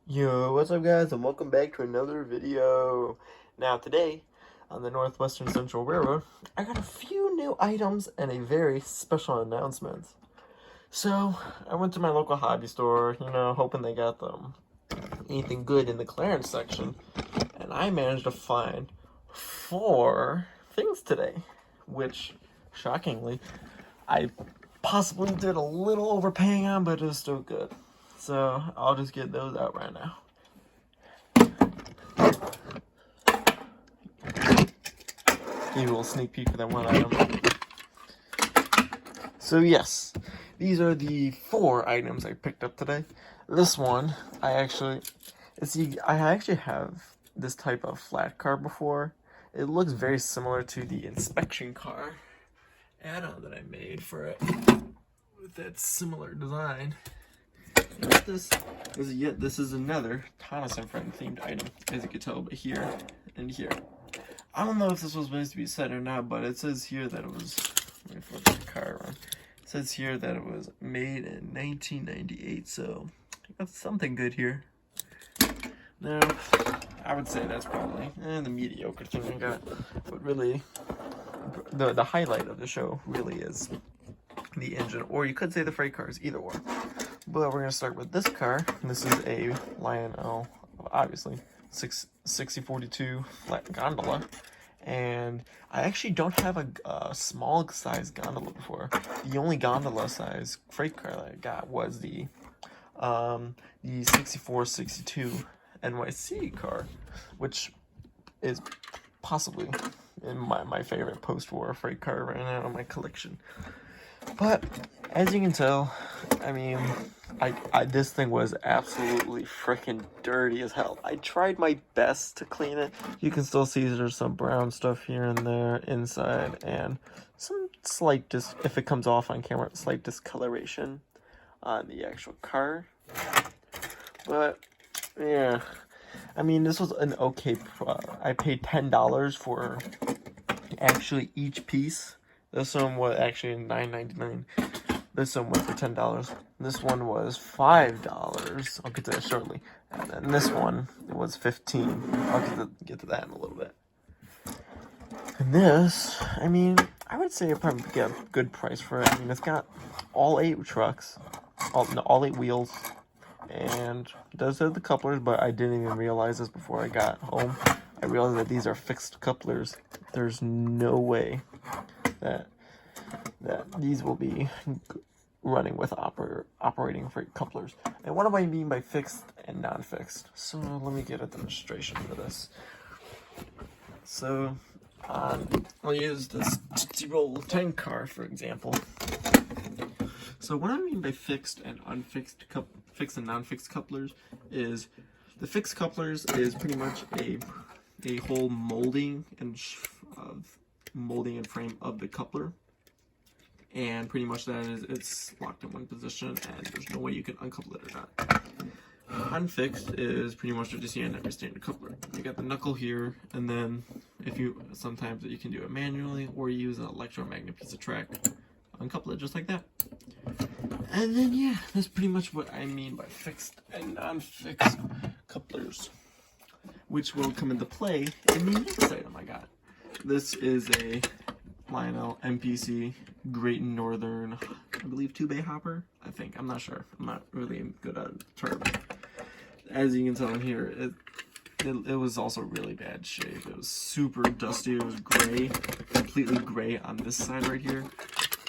Yo, what's up guys, and welcome back to another video. Now today, on the Northwestern Central Railroad, I got a few new items and a very special announcement. So, I went to my local hobby store, hoping they got anything good in the clearance section, and I managed to find 4 things today, which, shockingly, I possibly did a little overpaying on, but it was still good. So I'll just get those out right now. Give you a little sneak peek for that one item. So yes, these are the 4 items I picked up today. This one, I actually have this type of flat car before. It looks very similar to the inspection car add-on that I made for it with that similar design. This is another Thomas and Friend themed item, as you can tell by here and here. I don't know if this was supposed to be said or not, but it says here that it was, let me flip the car around. It says here that it was made in 1998, so that's something good here. Now, I would say that's probably the mediocre thing I got, but really, the highlight of the show really is the engine, or you could say the freight cars, either or. But we're going to start with this car. This is a Lionel, obviously, 6042 flat gondola. And I actually don't have a small size gondola before. The only gondola size freight car that I got was the 6462 NYC car, which is possibly in my favorite post-war freight car right now in my collection. But as you can tell, I mean, this thing was absolutely freaking dirty as hell. I tried my best to clean it. You can still see there's some brown stuff here and there inside, and some slight if it comes off on camera, slight discoloration on the actual car. But yeah, I mean, this was an okay. I paid $10 for actually each piece. This one was actually $9.99. This one went for $10. This one was $5. I'll get to that shortly. And then this one was $15. I'll get to that in a little bit. And this, I mean, I would say I probably get a good price for it. I mean, it's got all 8 trucks, all 8 wheels, and it does have the couplers, but I didn't even realize this before I got home. I realized that these are fixed couplers. There's no way that these will be running with operating freight couplers. And what do I mean by fixed and non-fixed? So let me get a demonstration for this. So I'll use this Tootsie Roll tank car for example. So what I mean by fixed and unfixed fixed and non-fixed couplers is the fixed couplers is pretty much a whole molding and frame of the coupler, and pretty much that is it's locked in one position and there's no way you can uncouple it or not. Unfixed is pretty much what you see on every standard coupler. You got the knuckle here, and then sometimes you can do it manually or use an electromagnet piece of track, uncouple it just like that. And then yeah, that's pretty much what I mean by fixed and non-fixed couplers, which will come into play in the next item I got. This is a Lionel MPC Great Northern, I believe 2-bay hopper. I'm not sure. I'm not really good at terms. As you can tell in here, it was also really bad shape. It was super dusty. It was gray, completely gray on this side right here.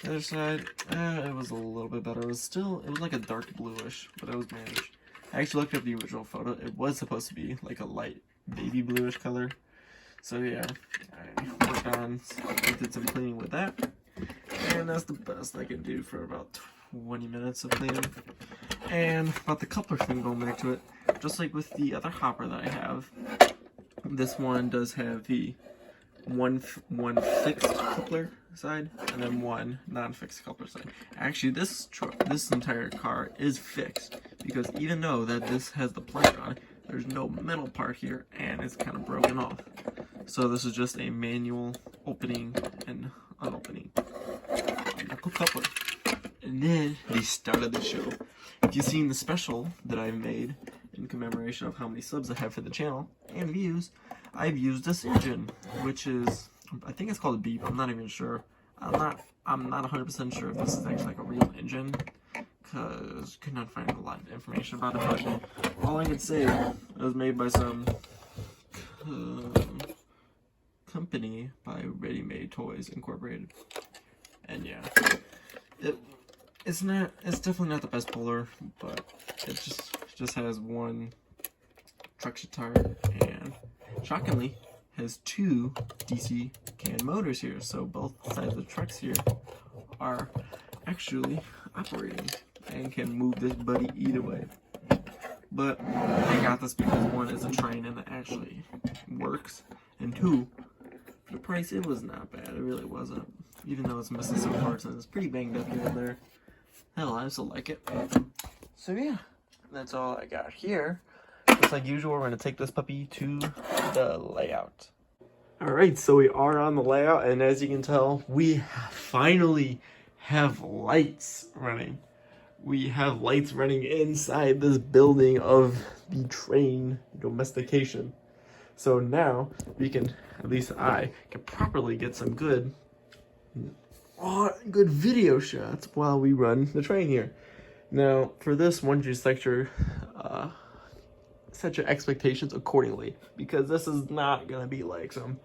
The other side, it was a little bit better. It was like a dark bluish, but it was managed. I actually looked up the original photo. It was supposed to be like a light baby bluish color. So yeah, I did some cleaning with that, and that's the best I can do for about 20 minutes of cleaning. And about the coupler thing, going back to it, just like with the other hopper that I have, this one does have the one fixed coupler side and then one non-fixed coupler side. Actually, this entire car is fixed, because even though that this has the plate on it, there's no metal part here and it's kind of broken off. So this is just a manual opening and unopening knuckle coupler. And then the start of the show. If you've seen the special that I've made in in commemoration of how many subs I have for the channel and views, I've used this engine, which is, I think it's called a Beep. I'm not even sure. I'm not 100% sure if this is actually like a real engine, because could not find a lot of information about it. But all I can say, it was made by some company by Ready Made Toys Incorporated, and yeah, it's definitely not the best puller, but it just has one traction tire and shockingly has two DC can motors here, so both sides of the trucks here are actually operating and can move this buddy either way. But I got this because one, is a train and it actually works, and two, the price, it was not bad. It really wasn't, even though it's missing some parts and it's pretty banged up here and there. Hell, I still like it. So yeah, that's all I got here. Just like usual, we're gonna take this puppy to the layout. Alright, so we are on the layout, and as you can tell, we finally have lights running. We have lights running inside this building of the train domestication. So now we can, at least I can properly get some good video shots while we run the train here. Now, for this one, just set your expectations accordingly, because this is not gonna be like some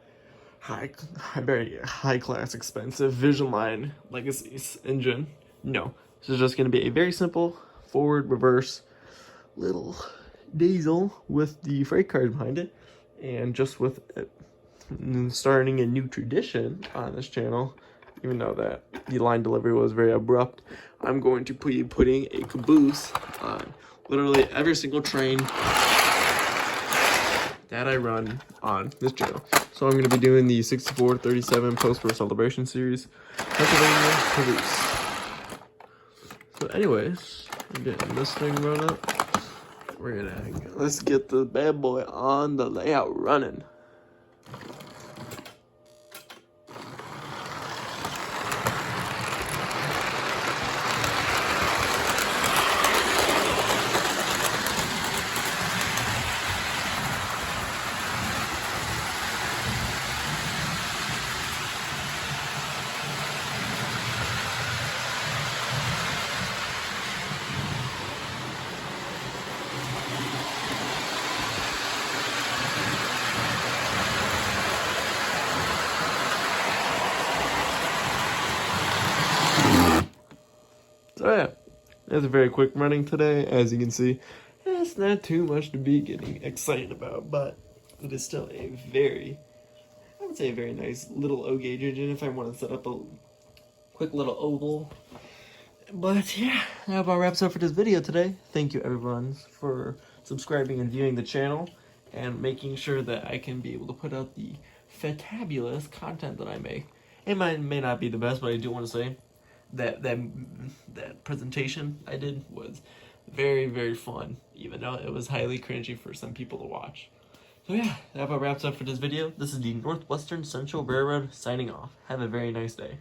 very high class, expensive Vision Line Legacy engine. No, this is just gonna be a very simple forward, reverse little diesel with the freight cars behind it, and just with it, starting a new tradition on this channel. Even though that the line delivery was very abrupt, I'm going to be putting a caboose on literally every single train that I run on this channel. So I'm going to be doing the 6437 Post-War Celebration Series Pennsylvania caboose. So anyways, we're getting this thing run up. Let's get the bad boy on the layout running. So yeah, it's a very quick running today. As you can see, it's not too much to be getting excited about, but it is still a very, I would say a very nice little O gauge engine if I want to set up a quick little oval. But yeah, that about wraps up for this video today. Thank you everyone for subscribing and viewing the channel and making sure that I can be able to put out the fantabulous content that I make. It may not be the best, but I do want to say that presentation I did was very, very fun, even though it was highly cringy for some people to watch. So yeah, that about wraps up for this video. This is the Northwestern Central Railroad signing off. Have a very nice day.